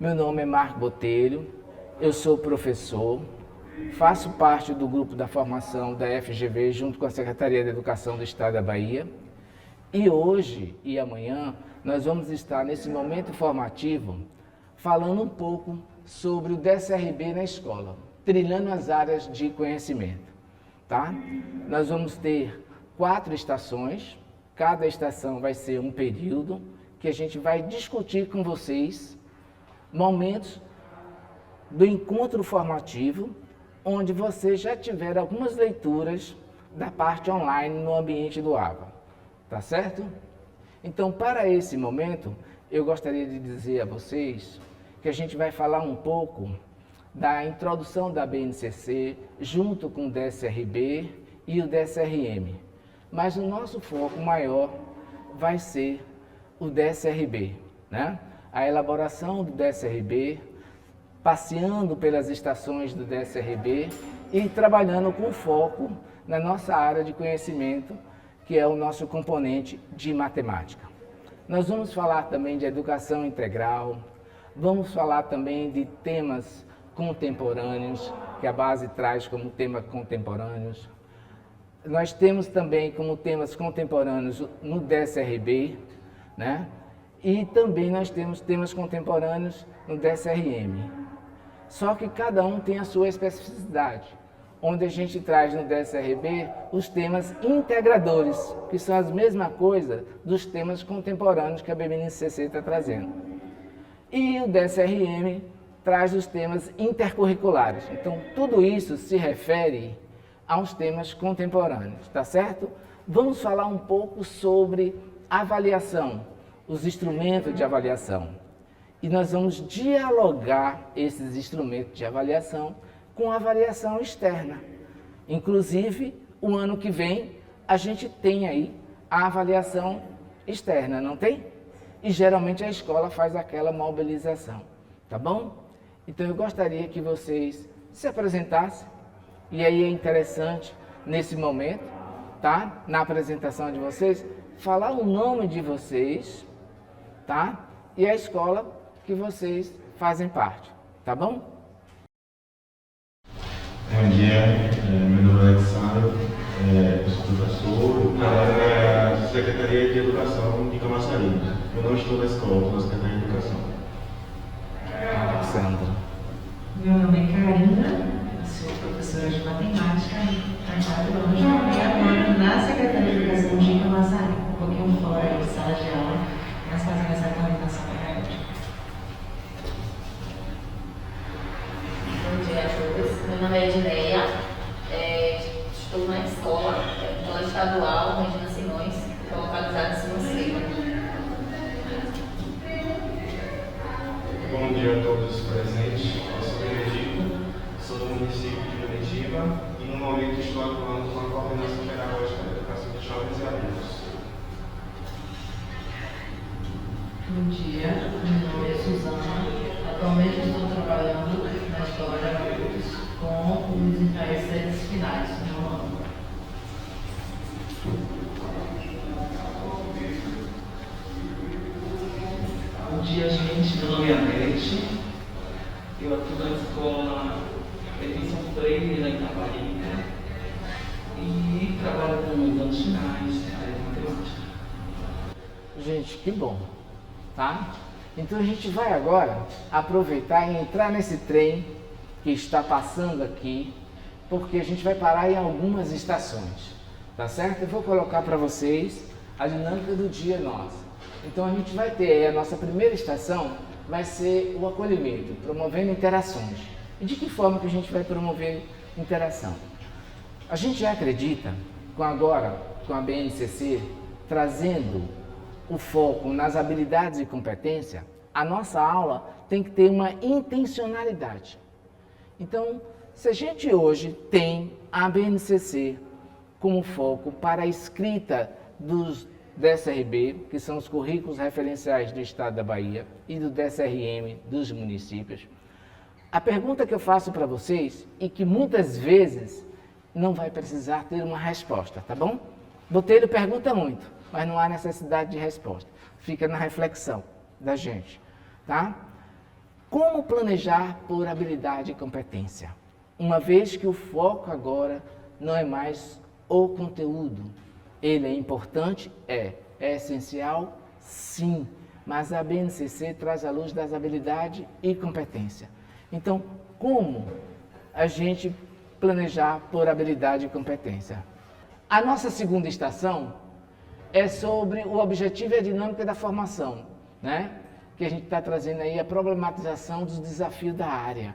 Meu nome é Marco Botelho, eu sou professor, faço parte do grupo da formação da FGV junto com a Secretaria de Educação do Estado da Bahia. E hoje e amanhã nós vamos estar nesse momento formativo falando um pouco sobre o DSRB na escola, trilhando as áreas de conhecimento, tá? Nós vamos ter 4 estações, cada estação vai ser um período que a gente vai discutir com vocês momentos do encontro formativo, onde você já tiver algumas leituras da parte online no ambiente do AVA, tá certo? Então, para esse momento, eu gostaria de dizer a vocês que a gente vai falar um pouco da introdução da BNCC junto com o DSRB e o DSRM, mas o nosso foco maior vai ser o DSRB, né? A elaboração do DSRB, passeando pelas estações do DSRB e trabalhando com foco na nossa área de conhecimento, que é o nosso componente de matemática. Nós vamos falar também de educação integral, vamos falar também de temas contemporâneos, que a base traz como tema contemporâneos. Nós temos também como temas contemporâneos no DSRB, né? E também nós temos temas contemporâneos no DSRM. Só que cada um tem a sua especificidade, onde a gente traz no DSRB os temas integradores, que são as mesmas coisas dos temas contemporâneos que a BNCC está trazendo. E o DSRM traz os temas intercurriculares. Então, tudo isso se refere aos temas contemporâneos, tá certo? Vamos falar um pouco sobre avaliação, os instrumentos de avaliação. E nós vamos dialogar esses instrumentos de avaliação com a avaliação externa. Inclusive, o ano que vem, a gente tem aí a avaliação externa, não tem? E geralmente a escola faz aquela mobilização, tá bom? Então eu gostaria que vocês se apresentassem, e aí é interessante, nesse momento, tá? Na apresentação de vocês, falar o nome de vocês, tá? E a escola que vocês fazem parte, tá bom? Bom dia, meu nome é Alexandre, eu sou professor, eu trabalho na Secretaria de Educação de Camaçari. Eu não estou na escola, estou na Secretaria de Educação. Alexandre. Meu nome é Karina, eu sou professora de matemática há 4 anos e atuando na Secretaria de Educação de Camaçari, um pouquinho fora de sala de aula, mas fazendo essa coordenação pedagógica. Bom dia a todos, meu nome é Edileia, estou na escola estadual Regina Simões, que é localizada em Simões. Bom dia a todos presentes, eu sou Benedito, sou do município de Benediva e no momento estou atuando com a coordenação pedagógica da educação de jovens e adultos. Bom dia, meu nome é Suzana, atualmente estou trabalhando na escola de adultos com os interesses finais no ano. Bom dia, gente. Meu nome é Anete. Eu atuo na escola Edson Freire, na Itaparica, e trabalho com os anos finais, área de matemática. Gente, que bom, tá? Então a gente vai agora aproveitar e entrar nesse trem que está passando aqui, porque a gente vai parar em algumas estações, tá certo? Eu vou colocar para vocês a dinâmica do dia nosso. Então a gente vai ter a nossa primeira estação, vai ser o acolhimento, promovendo interações. E de que forma que a gente vai promover interação? A gente já acredita, com a BNCC, trazendo o foco nas habilidades e competência, a nossa aula tem que ter uma intencionalidade. Então, se a gente hoje tem a BNCC como foco para a escrita dos DSRB, que são os currículos referenciais do Estado da Bahia, e do DSRM dos municípios, a pergunta que eu faço para vocês, e que muitas vezes não vai precisar ter uma resposta, tá bom? Botelho pergunta muito, mas não há necessidade de resposta. Fica na reflexão da gente, tá? Como planejar por habilidade e competência? Uma vez que o foco agora não é mais o conteúdo. Ele é importante? É essencial? Sim. Mas a BNCC traz à luz das habilidades e competência. Então, como a gente planejar por habilidade e competência? A nossa segunda estação é sobre o objetivo e a dinâmica da formação, né? Que a gente está trazendo aí a problematização dos desafios da área.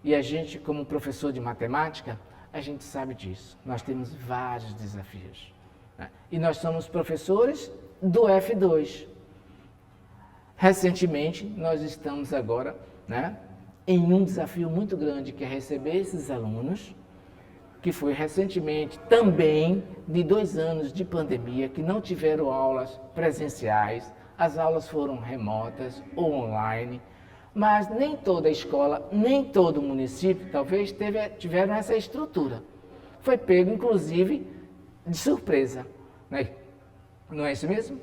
E a gente, como professor de matemática, a gente sabe disso. Nós temos vários desafios, né? E nós somos professores do F2. Recentemente, nós estamos agora, né, em um desafio muito grande, que é receber esses alunos, que foi recentemente também de 2 anos de pandemia, que não tiveram aulas presenciais, as aulas foram remotas ou online, mas nem toda escola, nem todo município, talvez, tiveram essa estrutura. Foi pego, inclusive, de surpresa, né? Não é isso mesmo?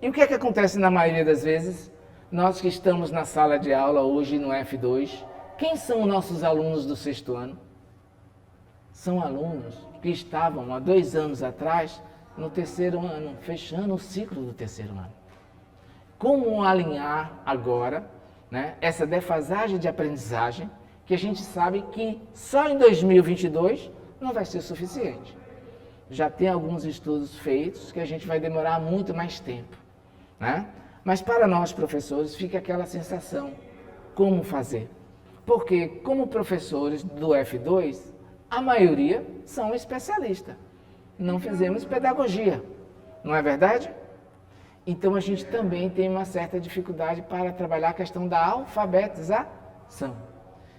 E o que é que acontece na maioria das vezes? Nós que estamos na sala de aula hoje no F2, quem são nossos alunos do 6º ano? São alunos que estavam há 2 anos atrás no 3º ano, fechando o ciclo do 3º ano. Como alinhar agora, né, essa defasagem de aprendizagem, que a gente sabe que só em 2022 não vai ser suficiente. Já tem alguns estudos feitos que a gente vai demorar muito mais tempo, né? Mas para nós professores fica aquela sensação, como fazer? Porque como professores do F2, a maioria são especialistas. Não fizemos pedagogia, não é verdade? Então a gente também tem uma certa dificuldade para trabalhar a questão da alfabetização.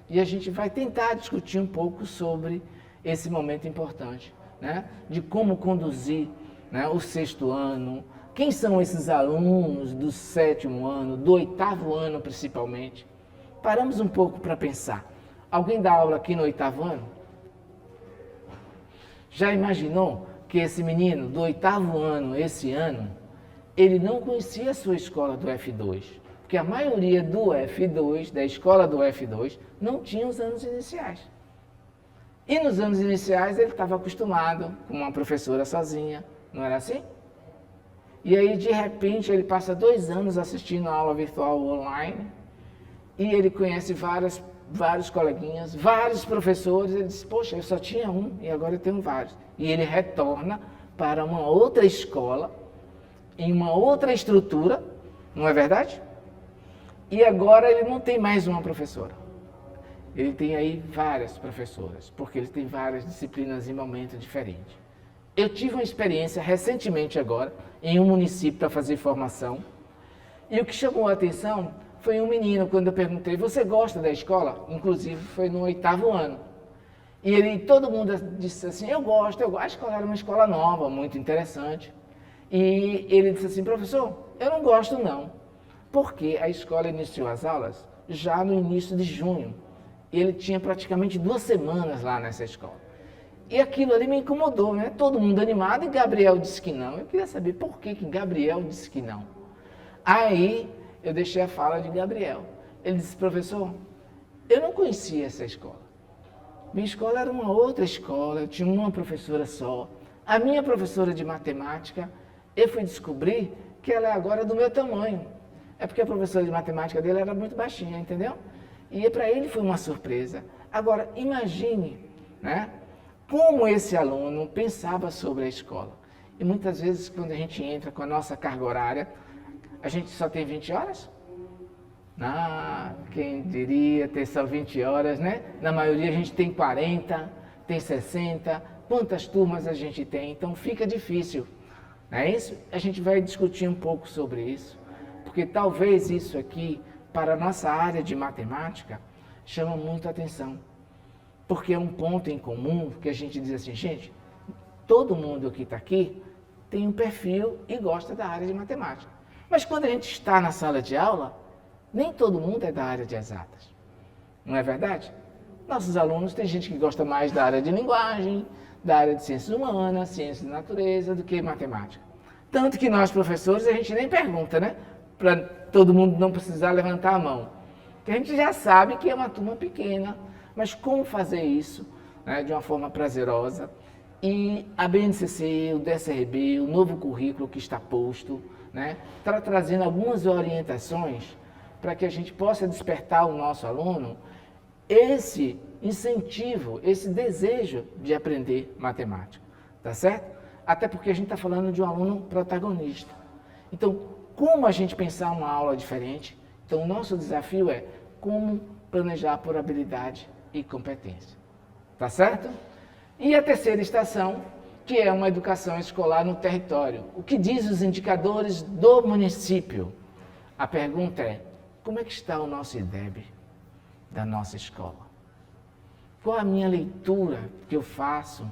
E a gente vai tentar discutir um pouco sobre esse momento importante, né? De como conduzir, né, o 6º ano, quem são esses alunos do 7º ano, do 8º ano principalmente. Paramos um pouco para pensar. Alguém dá aula aqui no 8º ano? Já imaginou que esse menino do 8º ano, esse ano, ele não conhecia a sua escola do F2? Porque a maioria do F2, da escola do F2, não tinha os anos iniciais. E nos anos iniciais ele estava acostumado com uma professora sozinha, não era assim? E aí, de repente, ele passa 2 anos assistindo a aula virtual online e ele conhece vários coleguinhas, vários professores. Ele diz, poxa, eu só tinha um e agora eu tenho vários. E ele retorna para uma outra escola, em uma outra estrutura, não é verdade? E agora ele não tem mais uma professora. Ele tem aí várias professoras, porque ele tem várias disciplinas em momentos diferentes. Eu tive uma experiência recentemente agora, em um município para fazer formação, e o que chamou a atenção foi um menino, quando eu perguntei, você gosta da escola? Inclusive foi no 8º ano. E todo mundo disse assim, eu gosto. A escola era uma escola nova, muito interessante. E ele disse assim, professor, eu não gosto não, porque a escola iniciou as aulas já no início de junho. Ele tinha praticamente 2 semanas lá nessa escola. E aquilo ali me incomodou, né? Todo mundo animado e Gabriel disse que não. Eu queria saber por que Gabriel disse que não. Aí eu deixei a fala de Gabriel. Ele disse, professor, eu não conhecia essa escola. Minha escola era uma outra escola, eu tinha uma professora só. A minha professora de matemática, eu fui descobrir que ela é agora do meu tamanho. É porque a professora de matemática dele era muito baixinha, entendeu? E para ele foi uma surpresa. Agora, imagine, né, como esse aluno pensava sobre a escola. E muitas vezes, quando a gente entra com a nossa carga horária, a gente só tem 20 horas? Ah, quem diria ter só 20 horas, né? Na maioria a gente tem 40, tem 60, quantas turmas a gente tem? Então fica difícil, não é isso? A gente vai discutir um pouco sobre isso, porque talvez isso aqui, para a nossa área de matemática, chama muito a atenção. Porque é um ponto em comum que a gente diz assim, gente, todo mundo que está aqui tem um perfil e gosta da área de matemática. Mas quando a gente está na sala de aula, nem todo mundo é da área de exatas. Não é verdade? Nossos alunos, tem gente que gosta mais da área de linguagem, da área de ciências humanas, ciências da natureza, do que matemática. Tanto que nós, professores, a gente nem pergunta, né? Para todo mundo não precisar levantar a mão. que a gente já sabe que é uma turma pequena, mas como fazer isso, né, de uma forma prazerosa. E a BNCC, o DSRB, o novo currículo que está posto, né, está trazendo algumas orientações para que a gente possa despertar o nosso aluno esse incentivo, esse desejo de aprender matemática, tá certo? Até porque a gente está falando de um aluno protagonista. Então, como a gente pensar uma aula diferente? Então, o nosso desafio é como planejar por habilidade e competência, tá certo? E a terceira estação, que é uma educação escolar no território. O que diz os indicadores do município? A pergunta é, como é que está o nosso IDEB da nossa escola? Qual a minha leitura que eu faço?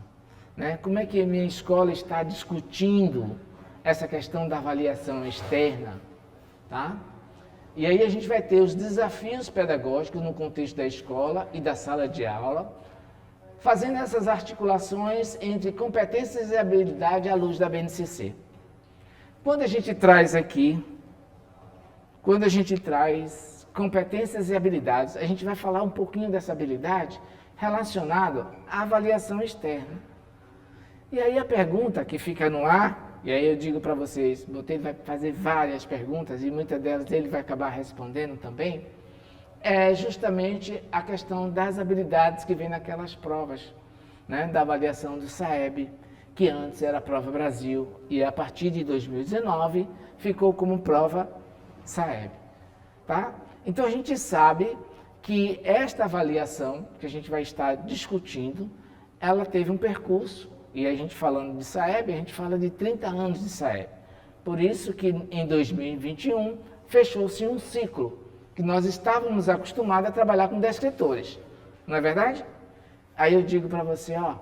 Né? Como é que a minha escola está discutindo essa questão da avaliação externa? Tá? E aí a gente vai ter os desafios pedagógicos no contexto da escola e da sala de aula, fazendo essas articulações entre competências e habilidade à luz da BNCC. Quando a gente traz competências e habilidades, a gente vai falar um pouquinho dessa habilidade relacionado à avaliação externa. E aí a pergunta que fica no ar, e aí eu digo para vocês, Botelho vai fazer várias perguntas e muitas delas ele vai acabar respondendo também, é justamente a questão das habilidades que vem naquelas provas, né, da avaliação do SAEB, que antes era a Prova Brasil e a partir de 2019 ficou como prova SAEB. Tá? Então a gente sabe que esta avaliação que a gente vai estar discutindo, ela teve um percurso, e a gente falando de SAEB, a gente fala de 30 anos de SAEB. Por isso que em 2021 fechou-se um ciclo, que nós estávamos acostumados a trabalhar com descritores, não é verdade? Aí eu digo para você, ó,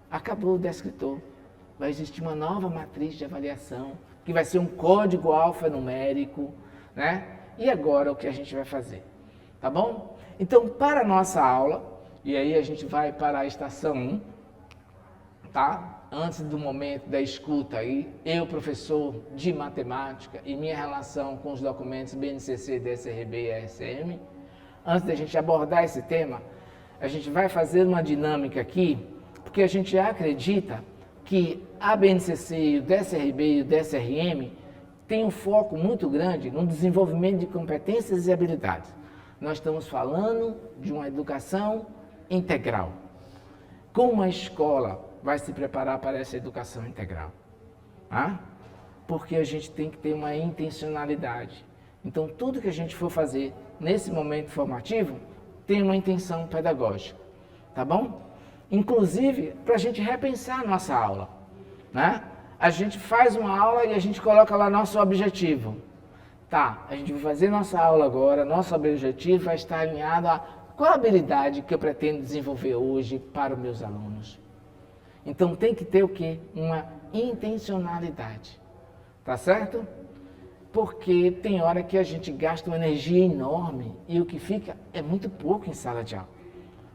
acabou o descritor, vai existir uma nova matriz de avaliação, que vai ser um código alfanumérico, né? E agora o que a gente vai fazer, tá bom? Então, para a nossa aula, e aí a gente vai para a estação 1, tá? Antes do momento da escuta aí, eu, professor de matemática, e minha relação com os documentos BNCC, DSRB e ASM, antes da gente abordar esse tema, a gente vai fazer uma dinâmica aqui, porque a gente acredita que a BNCC, o DSRB e o DSRM tem um foco muito grande no desenvolvimento de competências e habilidades. Nós estamos falando de uma educação integral. Como a escola vai se preparar para essa educação integral? Ah? Porque a gente tem que ter uma intencionalidade. Então, tudo que a gente for fazer nesse momento formativo tem uma intenção pedagógica, tá bom? Inclusive, para a gente repensar a nossa aula, né? A gente faz uma aula e a gente coloca lá nosso objetivo. Tá, a gente vai fazer nossa aula agora, nosso objetivo vai estar alinhado a qual a habilidade que eu pretendo desenvolver hoje para os meus alunos. Então tem que ter o quê? Uma intencionalidade, tá certo? Porque tem hora que a gente gasta uma energia enorme e o que fica é muito pouco em sala de aula.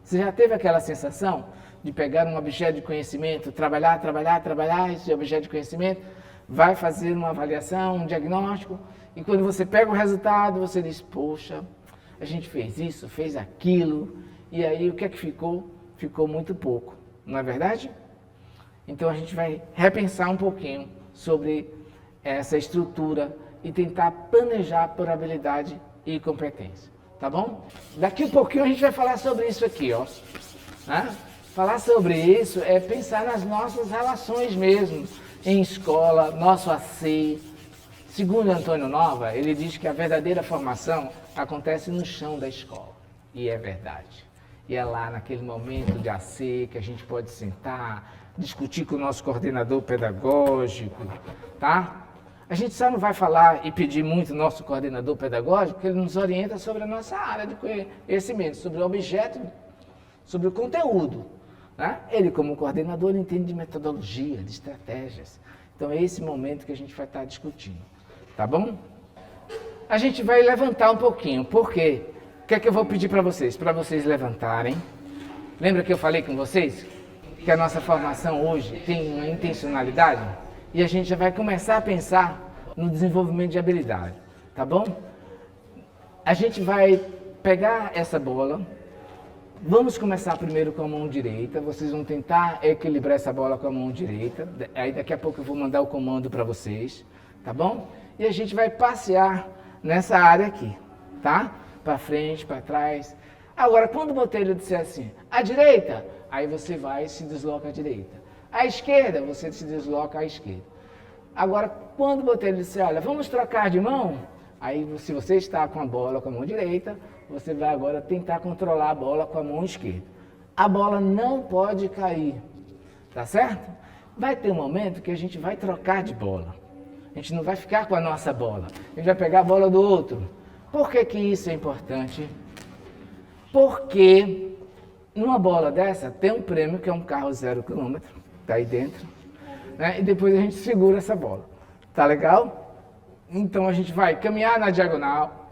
Você já teve aquela sensação de pegar um objeto de conhecimento, trabalhar esse objeto de conhecimento, vai fazer uma avaliação, um diagnóstico, e quando você pega o resultado, você diz, poxa, a gente fez isso, fez aquilo, e aí o que é que ficou? Ficou muito pouco, não é verdade? Então a gente vai repensar um pouquinho sobre essa estrutura e tentar planejar por habilidade e competência, tá bom? Daqui a pouquinho a gente vai falar sobre isso aqui, ó. Né? Falar sobre isso é pensar nas nossas relações mesmo, em escola, nosso AC. Segundo Antônio Nova, ele diz que a verdadeira formação acontece no chão da escola. E é verdade. E é lá naquele momento de AC que a gente pode sentar, discutir com o nosso coordenador pedagógico, tá? A gente só não vai falar e pedir muito ao nosso coordenador pedagógico, porque ele nos orienta sobre a nossa área de conhecimento, sobre o objeto, sobre o conteúdo. Né? Ele, como coordenador, ele entende de metodologia, de estratégias. Então, é esse momento que a gente vai estar discutindo. Tá bom? A gente vai levantar um pouquinho. Por quê? O que é que eu vou pedir para vocês? Para vocês levantarem. Lembra que eu falei com vocês? Que a nossa formação hoje tem uma intencionalidade? E a gente já vai começar a pensar no desenvolvimento de habilidade. Tá bom? A gente vai pegar essa bola. Vamos começar primeiro com a mão direita. Vocês vão tentar equilibrar essa bola com a mão direita. Aí daqui a pouco eu vou mandar o comando para vocês, tá bom? E a gente vai passear nessa área aqui, tá? Para frente, para trás. Agora, quando o botelho disser assim, à direita, aí você vai e se desloca à direita. À esquerda, você se desloca à esquerda. Agora, quando o botelho disser, olha, vamos trocar de mão, aí se você está com a bola com a mão direita, você vai agora tentar controlar a bola com a mão esquerda. A bola não pode cair, tá certo? Vai ter um momento que a gente vai trocar de bola. A gente não vai ficar com a nossa bola, a gente vai pegar a bola do outro. Por que que isso é importante? Porque numa bola dessa tem um prêmio que é um carro 0 km, tá aí dentro, né? E depois a gente segura essa bola, tá legal? Então a gente vai caminhar na diagonal,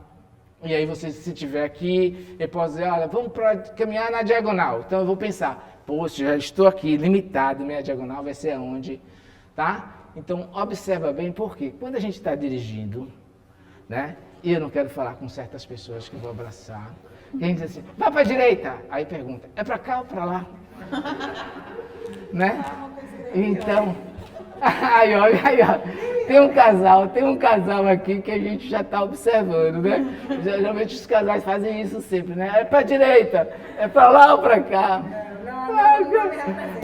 e aí você, se tiver aqui, eu posso dizer, olha, vamos caminhar na diagonal. Então eu vou pensar, poxa, já estou aqui, limitado, minha diagonal vai ser aonde, tá? Então observa bem, porque quando a gente está dirigindo, né? E eu não quero falar com certas pessoas que eu vou abraçar, e a gente diz assim, vai para a direita. Aí pergunta, é para cá ou para lá? Né? Então, aí ó, tem um casal aqui que a gente já está observando, né? Geralmente os casais fazem isso sempre, né? É para a direita, é para lá ou para cá?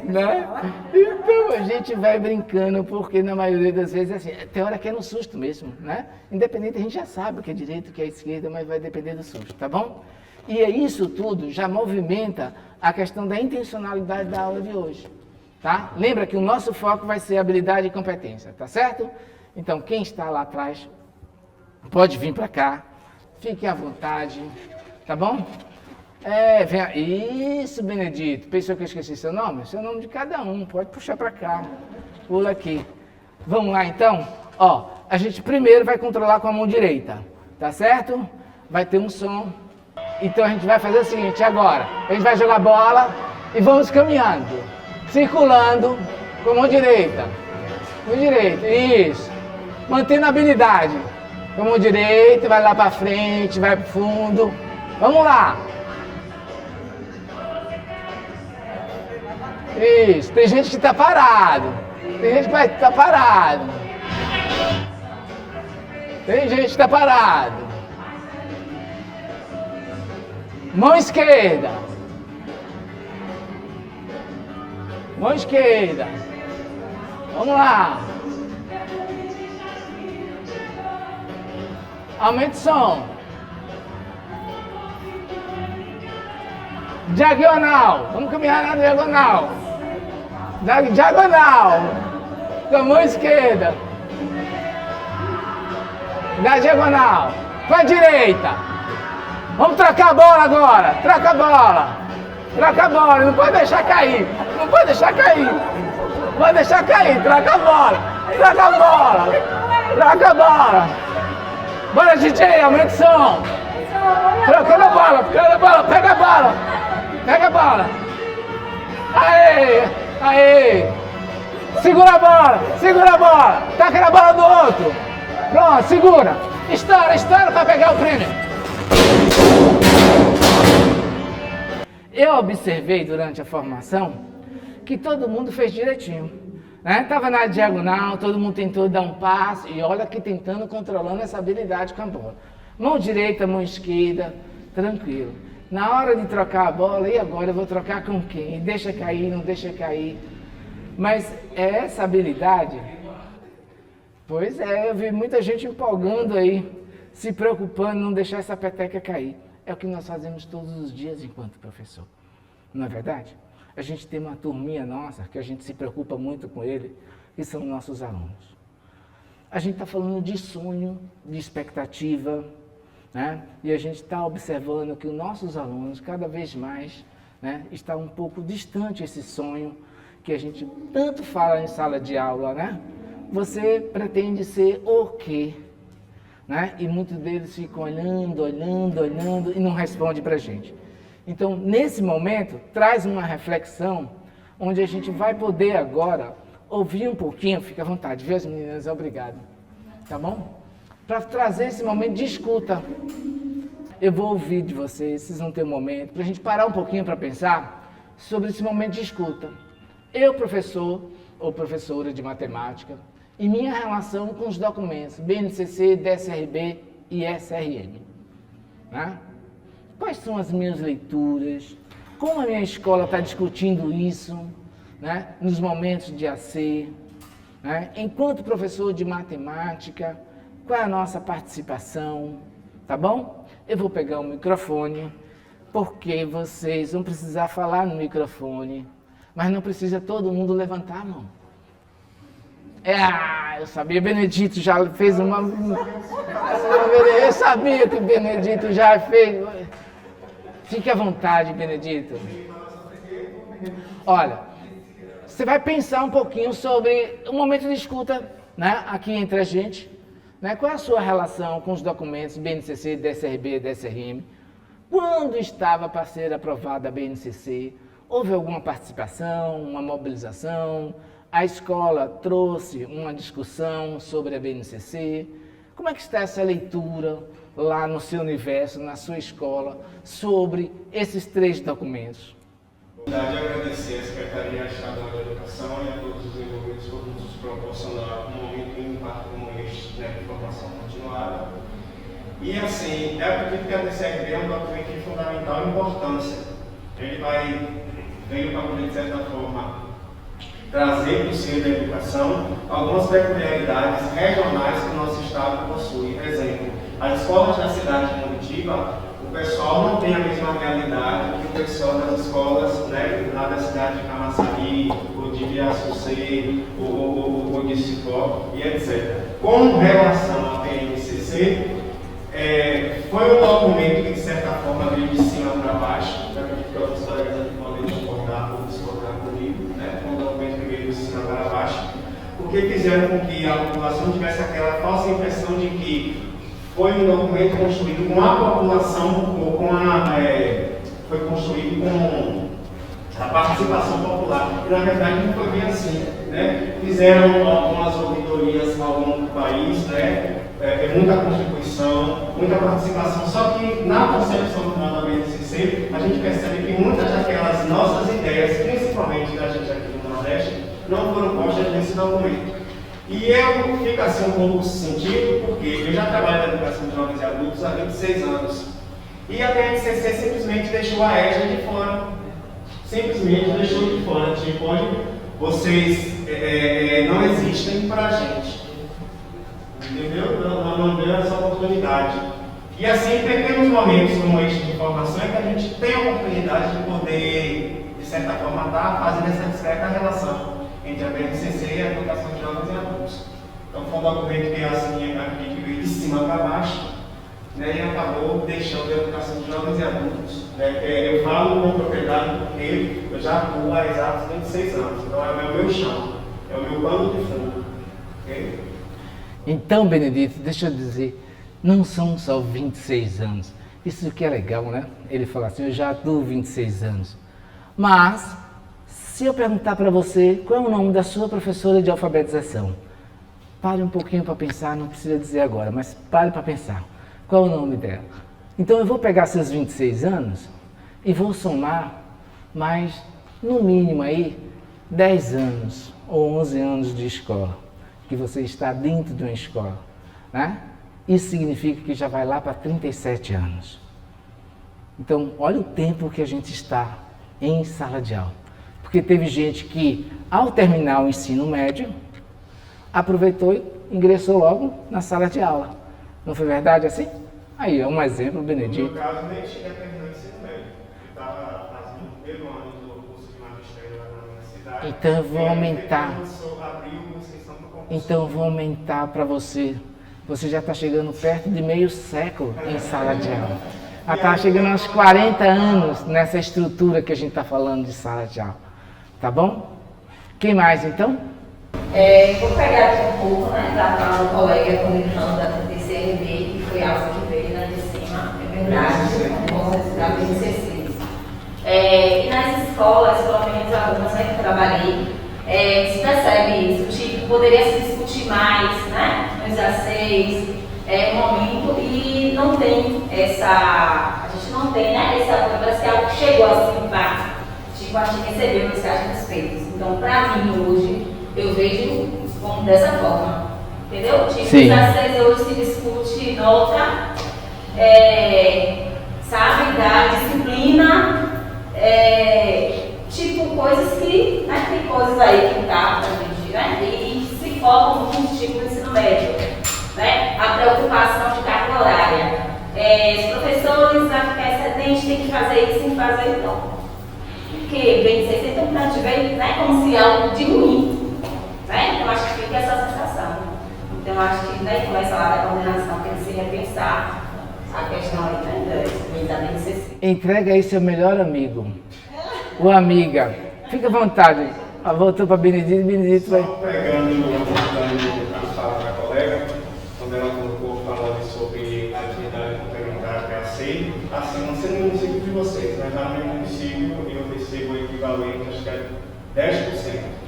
Né? Então a gente vai brincando, porque na maioria das vezes assim, tem hora que é no susto mesmo, né? Independente, a gente já sabe o que é direita, o que é esquerda, mas vai depender do susto, tá bom? E isso tudo já movimenta a questão da intencionalidade da aula de hoje, tá? Lembra que o nosso foco vai ser habilidade e competência, tá certo? Então quem está lá atrás pode vir para cá, fique à vontade, tá bom? Isso, Benedito. Pensou que eu esqueci seu nome? Seu nome de cada um, pode puxar para cá. Pula aqui. Vamos lá então? Ó, a gente primeiro vai controlar com a mão direita, tá certo? Vai ter um som. Então a gente vai fazer o seguinte agora. A gente vai jogar bola e vamos caminhando, circulando com a mão direita. Mão direita, isso. Mantendo a habilidade. Com a mão direita, vai lá para frente, vai para o fundo. Vamos lá. Isso, tem gente que está parado. Tem gente que vai estar parado. Tem gente que está parado. Mão esquerda. Mão esquerda. Vamos lá. Aumente o som. Diagonal. Vamos caminhar na diagonal. Diagonal. Com a mão esquerda. Da diagonal. Com a direita. Vamos trocar a bola agora. Troca a bola. Troca a bola. Não pode deixar cair. Não pode deixar cair. Não pode deixar cair. Troca a bola. Troca a bola. Troca a bola. Bora, DJ. Aumenta o som. Trocando a bola. Trocando a bola. Pega a bola. Pega a bola. Aê. Aê. Segura a bola. Segura a bola. Taca na bola do outro. Pronto. Segura. Estoura. Estoura para pegar o prêmio. Eu observei durante a formação que todo mundo fez direitinho, né? Tava na diagonal, todo mundo tentou dar um passo e olha que tentando, controlando essa habilidade com a bola. Mão direita, mão esquerda, tranquilo. Na hora de trocar a bola, e agora eu vou trocar com quem? Deixa cair, não deixa cair. Mas é essa habilidade, pois é, eu vi muita gente empolgando aí, se preocupando em não deixar essa peteca cair. É o que nós fazemos todos os dias enquanto professor, não é verdade? A gente tem uma turminha nossa, que a gente se preocupa muito com ele, que são nossos alunos. A gente está falando de sonho, de expectativa, né? E a gente está observando que os nossos alunos, cada vez mais, né, está um pouco distante esse sonho, que a gente tanto fala em sala de aula, né? Você pretende ser o quê? Né? E muitos deles ficam olhando e não respondem para a gente. Então, nesse momento, traz uma reflexão, onde a gente vai poder agora ouvir um pouquinho, fica à vontade, viu as meninas? Obrigado. Tá bom? Para trazer esse momento de escuta. eu vou ouvir de vocês vão ter um momento para a gente parar um pouquinho para pensar sobre esse momento de escuta. Eu, professor ou professora de matemática, e minha relação com os documentos BNCC, DSRB e SRM. Né? Quais são as minhas leituras? Como a minha escola está discutindo isso, né? Nos momentos de AC? Né? Enquanto professor de matemática, qual é a nossa participação? Tá bom? Eu vou pegar o microfone, porque vocês vão precisar falar no microfone, mas não precisa todo mundo levantar a mão. Eu sabia, Benedito já fez uma... Eu sabia que o Benedito já fez... Fique à vontade, Benedito. Olha, você vai pensar um pouquinho sobre o momento de escuta, né, aqui entre a gente. Né? Qual é a sua relação com os documentos BNCC, DSRB, DSRM? Quando estava para ser aprovada a BNCC, houve alguma participação, uma mobilização? A escola trouxe uma discussão sobre a BNCC? Como é que está essa leitura lá no seu universo, na sua escola, sobre esses 3 documentos? Agradecer à Secretaria Estadual da Educação e a todos os envolvidos por nos proporcionar um momento ímpar como este, né, de formação continuada. E assim, eu acredito que a DSRB é um documento de fundamental importância. Ele veio para poder, de certa forma, trazer para o seio da educação algumas peculiaridades regionais que o nosso estado possui. Por exemplo, as escolas da cidade de Muritiba, o pessoal não tem a mesma realidade que o pessoal das escolas, né, lá da cidade de Camaçari, ou de Viaçucê, ou de Cipó, e etc. Com relação à BNCC, foi um documento que, de certa forma, veio de cima para baixo. Eu acredito que alguns colegas aqui podem concordar ou discordar comigo, né? Foi um documento que veio de cima para baixo, porque fizeram com que a população tivesse aquela falsa impressão de que foi um documento construído com a população, ou foi construído com a participação popular. E, na verdade, não foi bem assim. Né? Fizeram algumas auditorias ao longo do país, né? Muita contribuição, muita participação, só que na concepção do da BNCC, a gente percebe que muitas daquelas nossas ideias, principalmente da gente aqui do Nordeste, não foram postas nesse documento. E eu fico assim um pouco sentido, porque eu já trabalho na educação de jovens e adultos há 26 anos. E a BNCC simplesmente deixou a EJA de fora. Simplesmente deixou de fora. Tipo, olha, vocês não existem para a gente. Entendeu? Não deu essa oportunidade. E assim, em pequenos momentos como este de formação, é que a gente tem a oportunidade de poder, de certa forma, estar fazendo essa discreta relação entre a BNCC e a educação de jovens e adultos. Então foi um documento que assim, acredito que veio de cima para baixo, né, e acabou deixando a educação de jovens e adultos. Né, eu falo com propriedade porque eu já atuo há exatos 26 anos, então é o meu chão, é o meu pano de fundo. Okay? Então, Benedito, deixa eu dizer, não são só 26 anos. Isso que é legal, né? Ele fala assim, eu já atuo 26 anos. Mas, se eu perguntar para você qual é o nome da sua professora de alfabetização, pare um pouquinho para pensar, não precisa dizer agora, mas pare para pensar. Qual é o nome dela? Então, eu vou pegar seus 26 anos e vou somar mais, no mínimo aí, 10 anos ou 11 anos de escola, que você está dentro de uma escola, né? Isso significa que já vai lá para 37 anos. Então, olha o tempo que a gente está em sala de aula. Porque teve gente que, ao terminar o ensino médio, aproveitou e ingressou logo na sala de aula. Não foi verdade assim? Aí é um exemplo, Benedito. No meu caso, nem cheguei a terminar o ensino médio. Eu estava fazendo o primeiro ano do curso de magistério lá na universidade. Então eu vou aumentar. Então eu vou Então, aumentar para você. Você já está chegando perto de meio século em sala de aula. Já está chegando aos 40 anos nessa estrutura que a gente está falando de sala de aula. Tá bom? Quem mais então? Vou pegar aqui um pouco, né, da fala do colega comentando da DSRB, que foi algo que veio lá de cima, é verdade, como posso da BNCC. E nas escolas, pelo menos algumas, né, que eu trabalhei, se percebe isso, tipo, poderia se discutir mais, né, nos A6, um momento e não tem a gente não tem, né, esse apoio, parece que algo que chegou assim, pá, tipo, a gente recebeu nos caixas dos peitos. Então, pra mim, hoje, eu vejo como dessa forma, entendeu? Tipo, Sim. às vezes hoje se discute nota, sabe, da disciplina, tipo, coisas que, né, tem coisas aí que dá pra gente, né, e se focam no tipo do ensino médio, né, a preocupação de carga horária. Os professores vão ficar excedentes, tem que fazer isso, tem que fazer então. Porque, bem dizer, você tem que ver, né, como se algo de ruim, né, então acho que fica essa sensação. Então acho que, né, começa lá da coordenação, tem que se repensar a questão aí, né, da BNCC. Entrega aí seu melhor amigo. Ou amiga. Fica à vontade. Voltou para Benedito vai... Só pegando a fala da colega, quando ela colocou falando sobre a atividade complementar PAC, assim, não sendo no município de vocês, mas lá no meu município eu recebo o equivalente, acho que é 10%.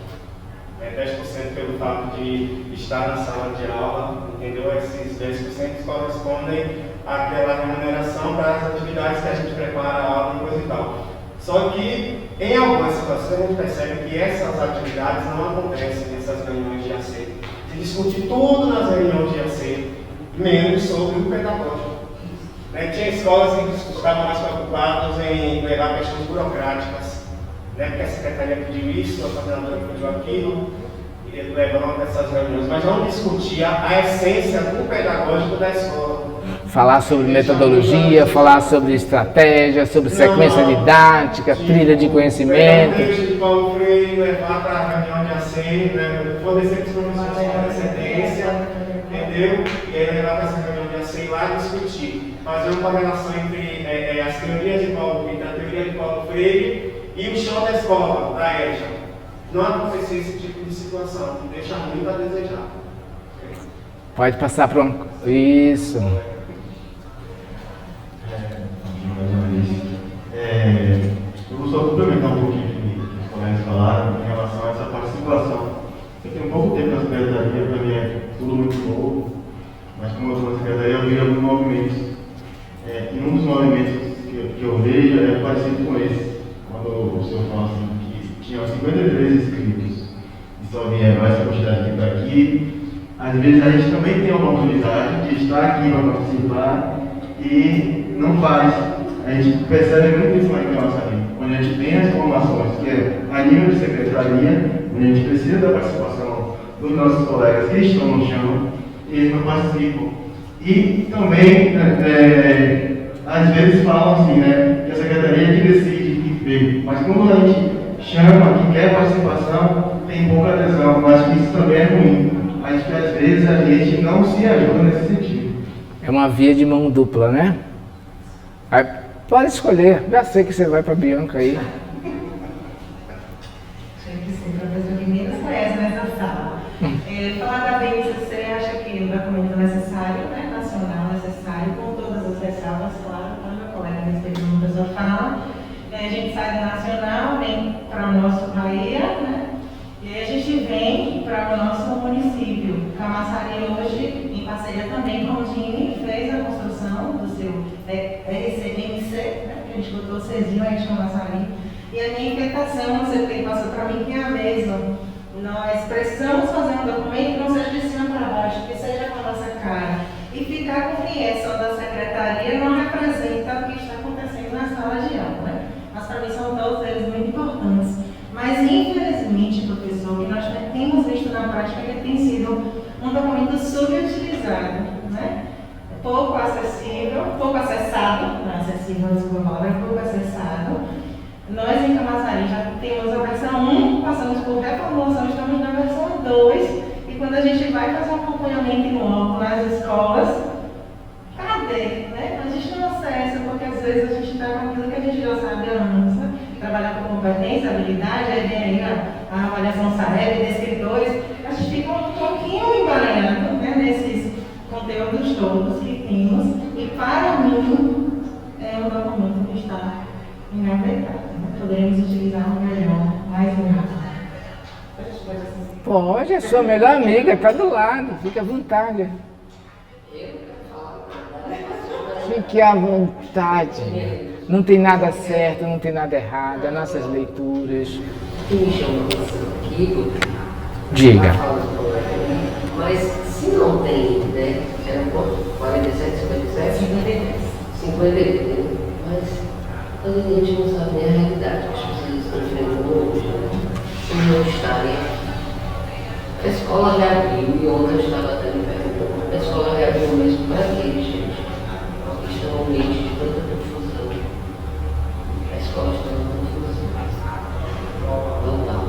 10% pelo fato de estar na sala de aula, entendeu? Esses 10% correspondem àquela remuneração para as atividades que a gente prepara a aula e coisa e tal. Só que, em algumas situações, a gente percebe que essas atividades não acontecem nessas reuniões de AC. Se discute tudo nas reuniões de AC, menos sobre o pedagógico. Tinha escolas que estavam mais preocupadas em levar questões burocráticas, porque a secretaria pediu isso, a coordenadora pediu aquilo, e levando essas reuniões, mas não discutia a essência do pedagógico da escola. Falar sobre metodologia, falar sobre estratégia, sobre sequência didática, trilha de conhecimento. Pegar o texto de Paulo Freire, levar para a reunião de AC, fornecer para os professores com antecedência, entendeu? E aí levar para essa reunião de AC e lá discutir. Fazer uma correlação entre as teorias de Paulo Freire, a teoria de Paulo Freire e o chão da escola, da EJA. Não acontecer esse tipo de situação, que deixa muito a desejar. Pode passar para um... Isso. Eu vou só complementar um pouquinho o que os colegas falaram em relação a essa participação. Eu tenho pouco tempo na secretaria, para mim é tudo muito novo, mas como eu estou na secretaria, eu vejo alguns movimentos. E um dos movimentos que eu vejo é parecido com esse, quando o senhor fala assim, que tinham 53 inscritos e só vieram essa quantidade que está aqui. Às vezes a gente também tem a oportunidade de estar aqui para participar e não faz. A gente percebe muito isso lá em Camaçari, onde a gente tem as formações, que é a nível de secretaria, onde a gente precisa da participação dos nossos colegas que estão no chão e eles não participam. E também, às vezes falam assim, que a secretaria é que decide que veio, mas quando a gente chama, que quer participação, tem pouca adesão. Eu acho que isso também é ruim. Acho que às vezes a gente não se ajuda nesse sentido. É uma via de mão dupla, né? Aí, pode escolher. Já sei que você vai para Bianca aí. Gente, sim, professor que menos conhece nessa sala. Falar da BNCC, acho que o documento necessário, nacional necessário, com todas as ressalvas, claro, como meu colega respeito do professor fala. A gente sai do nacional, vem para o nosso Bahia, e aí a gente vem para o nosso município. Camaçari hoje, em parceria também com o Dini, fez a construção do seu RCMC, que a gente botou o Cezinho aí de Camaçari. E a minha inquietação, você passou para mim, que é a mesma. Nós precisamos fazer um documento que não seja de cima para baixo, que seja com a nossa cara. E ficar com quem é só da secretaria não representa o que está acontecendo na sala de aula, Mas para mim são todos eles muito importantes. Mas infelizmente, professor, o que nós temos visto na prática é que tem sido um documento subutilizado, pouco acessível, pouco acessado, não é acessível, desculpa, é pouco acessado. Nós em Camaçari já temos a versão 1, passamos por reformulação, estamos na versão 2, e quando a gente vai fazer um acompanhamento em loco nas escolas, cadê? A gente não acessa, porque às vezes a gente está com aquilo que a gente já sabe há anos, trabalhar com competência, habilidade, aí vem aí a avaliação SAEB, descritores, a gente fica um pouquinho embaranhado nesses conteúdos todos que temos, e para mim é um documento que está engavetado. Poderemos utilizar o melhor, mais melhor. Pode, é sua melhor amiga, está do lado, fica à vontade. Eu? Fique à vontade. Não tem nada certo, não tem nada errado. As nossas leituras. Que me chama a atenção aqui, Diga. mas se não tem, né? Era quanto? 47, 57? 52, né? Mas a gente não sabe nem a realidade que as pessoas estão enfrentando hoje, né? E não estarem. A escola reabriu e ontem eu estava até me perguntando. A escola reabriu mesmo para quê, gente? Porque estão no meio de tanta confusão. A escola está em confusão. Total.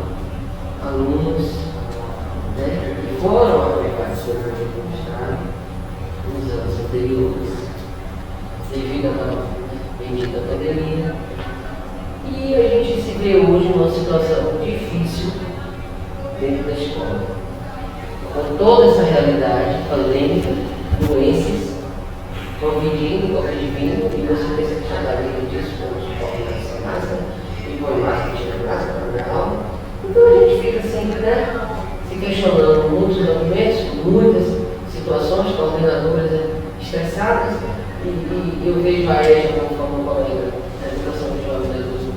Alunos, né, que foram aplicados sobre o Estado nos anos anteriores, devido à bendita pandemia. E a gente se vê hoje numa situação difícil dentro da escola. Com toda essa realidade, pandêmica, doenças, Covid vindo, e você pensa que já está vindo disso, com máscara, e põe máscara, tira máscara na aula. Então a gente fica sempre, né, se questionando muitos argumentos, muitas situações, coordenadoras estressadas, e eu vejo a EJA como forma colega da educação de jovens adultos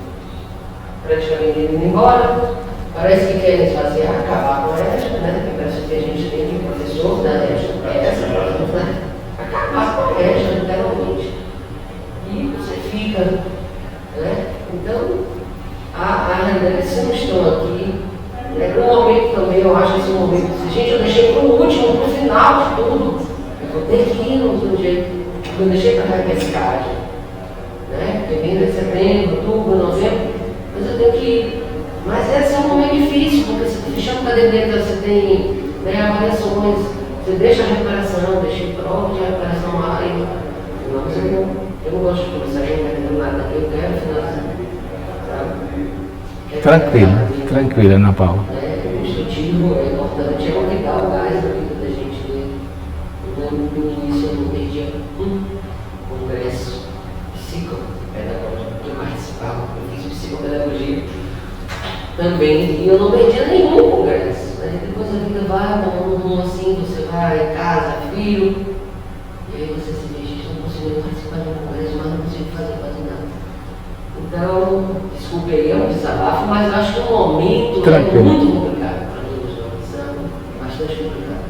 praticamente indo embora. Parece que querem esvaziar, acabar com a EJA, né? Porque parece que a gente tem que o professor da EJA, né? Acabar com a EJA, literalmente. E você fica, né? Então, a realidade, se não estão aqui, né? Um momento também, eu acho esse momento, gente, eu deixei para o último, para o final de tudo. Eu vou ter que ir no jeito, eu deixei para a repescagem, né? Porque vem de setembro, outubro, novembro, mas eu tenho que ir. Mas esse é um momento difícil, porque você fechando a caderneta, você tem, né, avaliações, você deixa a recuperação, deixa prova de recuperação lá, e eu não gosto de começar a entender nada, eu quero finalizar. Tranquila, Ana Paula. O instrutivo é importante, é o que dá o gás na vida da gente. No início eu não perdia congresso psicopedagógico que eu participava, eu fiz psicopedagogia também, e eu não perdia nenhum congresso. Mas depois a vida vai, como assim, você vai, casa, filho, e aí você se diz, gente, não consigo participar de um congresso, mas não consigo fazer quase nada. Então, desculpe aí, é um desabafo, mas eu acho que o momento é muito complicado para todos nós, bastante complicado.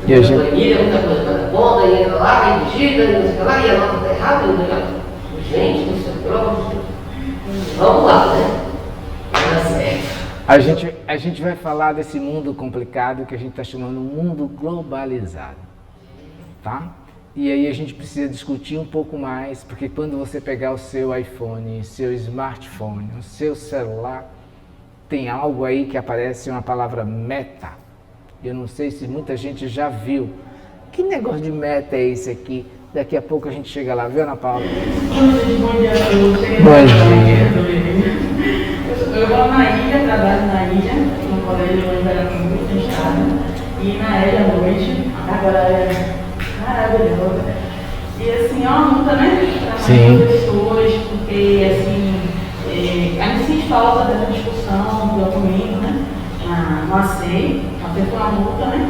E a gente... Planilha, muita coisa para dar conta, e entra lá, e digita, e não sei o que lá, e a nota está errada, e não sei o que. Gente, não sei o que. Vamos lá, né? Vai dar certo. A gente vai falar desse mundo complicado que a gente está chamando de mundo globalizado, tá? E aí a gente precisa discutir um pouco mais, porque quando você pegar o seu iPhone, seu smartphone, o seu celular, tem algo aí que aparece uma palavra meta. Eu não sei se muita gente já viu. Que negócio de meta é esse aqui? Daqui a pouco a gente chega lá, viu, Ana Paula? Bom dia a todos. Bom dia. Eu moro na ilha, trabalho na ilha, no colégio de Imperatriz, no estado, e na ilha à noite, agora é maravilhosa. E assim, é uma luta, né? Sim. Para pessoas, porque assim, a gente sente falta dessa discussão do documento, né? No ACEI, até foi uma luta, né?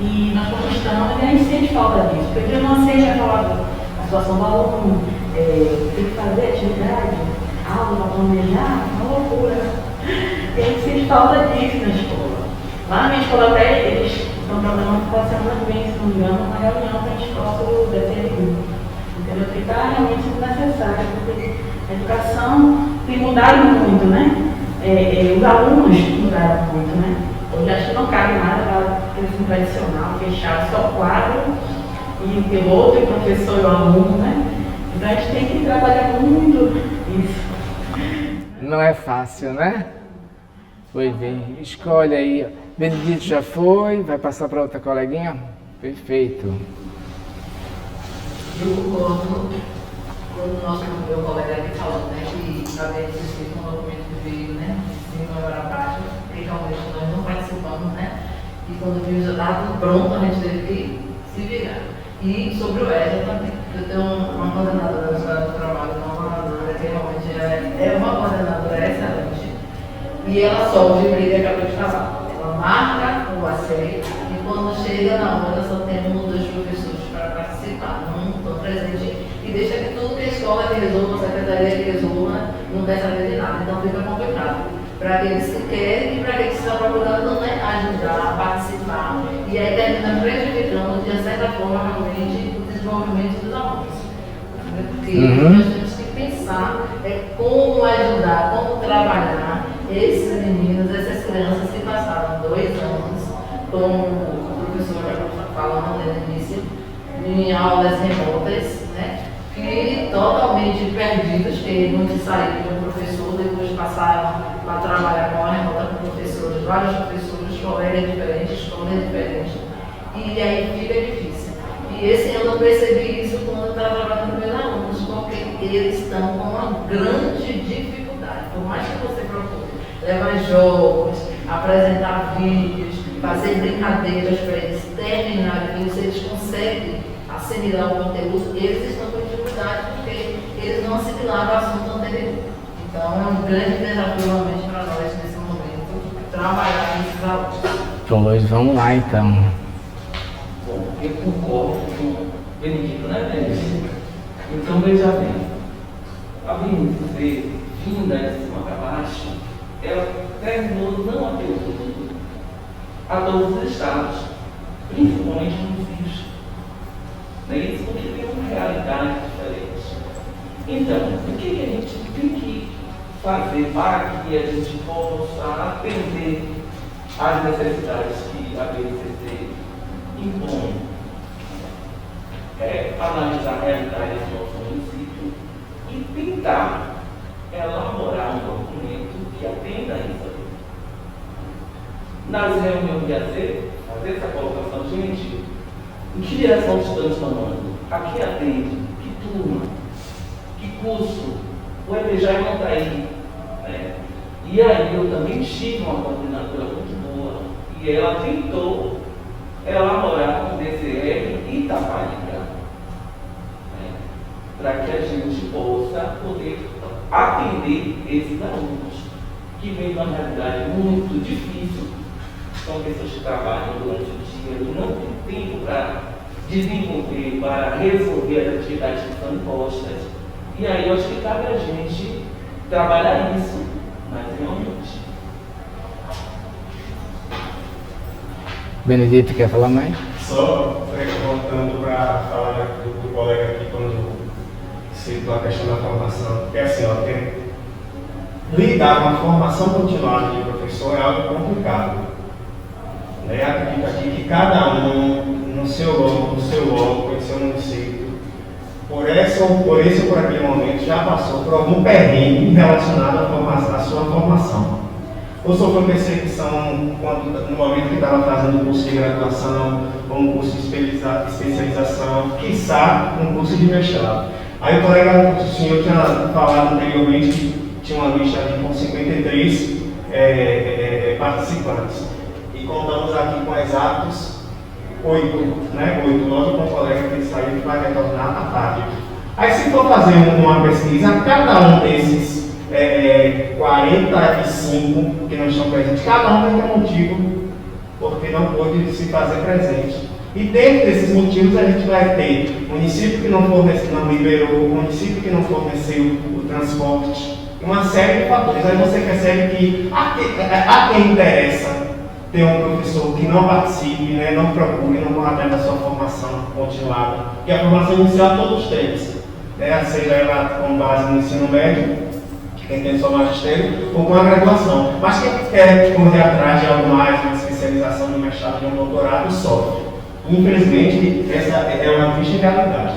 E nós conquistamos e a gente sente falta disso. Porque no ACEI já falar da situação do aluno, tem que fazer atividade, aula para planejar, uma loucura. E a gente sente falta disso na escola. Lá na minha escola até eles estão programando para a semana que vem, se não me engano, uma reunião para a gente possa do DTI. Entendeu? Que está realmente necessário, porque a educação tem mudado muito, né? Os alunos mudaram muito, né? Hoje acho que não cabe nada para ensino tradicional, fechado, só quadro, e o piloto, e o professor e o aluno, né? Então a gente tem que trabalhar muito isso. Não é fácil, né? Foi bem. Escolhe aí. Benedito já foi, vai passar para outra coleguinha? Perfeito. Eu concordo com o meu colega aqui falando, né, que talvez esse seja um documento que veio, né, de cima para baixo, porque realmente nós não participamos, né, e quando vimos já estava pronto, a gente teve que se virar. E sobre o EJA também, eu tenho uma coordenadora da escola do trabalho, uma coordenadora que realmente é uma coordenadora excelente, e ela solve o que acabou de falar. Ela marca o ACEI e quando chega na hora só temos 2 professores para participar, não estão presentes. E deixa que tudo que a escola que resolva, a secretaria que resolva, não quer saber de nada. Então fica complicado. Para aqueles que querem e para aqueles que estão procurando, né, ajudar, participar. E aí termina prejudicando, de certa forma, realmente, o desenvolvimento dos alunos. Porque nós temos que pensar como ajudar, como trabalhar esses meninos, essas crianças que passaram 2 anos, como o professor já falou no início, em aulas remotas, né, que totalmente perdidos, que muitos saíram de um professor, depois passaram a trabalhar com a remota com professores, vários professores, colegas diferentes, escolas diferentes, e aí fica difícil. E esse ano eu percebi isso quando eu estava trabalhando com meus alunos, porque eles estão com uma grande dificuldade. Por mais que você procure levar jogos, apresentar vídeos, fazer brincadeiras para eles terminarem, se eles conseguem assimilar o conteúdo, eles estão com dificuldade porque eles não assimilaram o assunto anterior. Então é um grande desafio realmente para nós nesse momento, trabalhar nesses alunos. Pois vamos lá então. Bom, eu concordo com o Benedito, né, Benedito? Então, veja bem, a Benedito, vinda de cima para baixo, ela terminou não a todo mundo, a todos os estados, principalmente municípios. Não é isso? Porque tem uma realidade diferente. Então, o que a gente tem que fazer para que a gente possa atender às necessidades que a BNCC impõe? É analisar a realidade do nosso município e tentar elaborar um documento que atenda a isso. Nas reuniões de fazer essa colocação, gente, em que direção estamos tomando? A que atende? Que turma? Que curso? O EPJ não está aí. Né? E aí eu também tive uma coordenadora muito boa e ela tentou elaborar um DCR Itaparica, né? Para que a gente possa poder atender esses alunos que vêm de uma realidade muito difícil. São pessoas que trabalham durante o dia e não têm tempo para desenvolver, para resolver as atividades que são impostas. E aí eu acho que cabe a gente trabalhar isso, mas realmente. Benedito, quer falar mais? Só voltando para falar do colega aqui quando citou a questão da formação, é assim, ó, lidar com a formação continuada de professor é algo complicado. Acredito aqui que cada um, no seu órgão, em seu município, por esse ou por aquele momento, já passou por algum perrengue relacionado à sua formação. Ou sofreu perseguição no momento que estava fazendo um curso de graduação, ou um curso de especialização, quiçá um curso de mestrado. Aí o colega, o senhor tinha falado anteriormente que tinha uma lista com 53 participantes. E contamos aqui com exatos 8, né? 8, nós com o colega que saiu que vai retornar à tarde. Aí se for fazer uma pesquisa, cada um desses 45 que não estão presentes, cada um vai ter um motivo porque não pôde se fazer presente. E dentro desses motivos a gente vai ter município que não forneceu, não liberou, município que não forneceu o transporte, uma série de fatores. Aí você percebe que a quem interessa ter um professor que não participe, né, não procure, não vá atrás da sua formação continuada. E a formação inicial todos temos, né, seja ela com base no ensino médio, quem tem só magistério, ou com a graduação. Mas quem quer correr atrás de algo mais, uma especialização no mestrado, de um doutorado, sofre. Infelizmente, essa é uma triste realidade.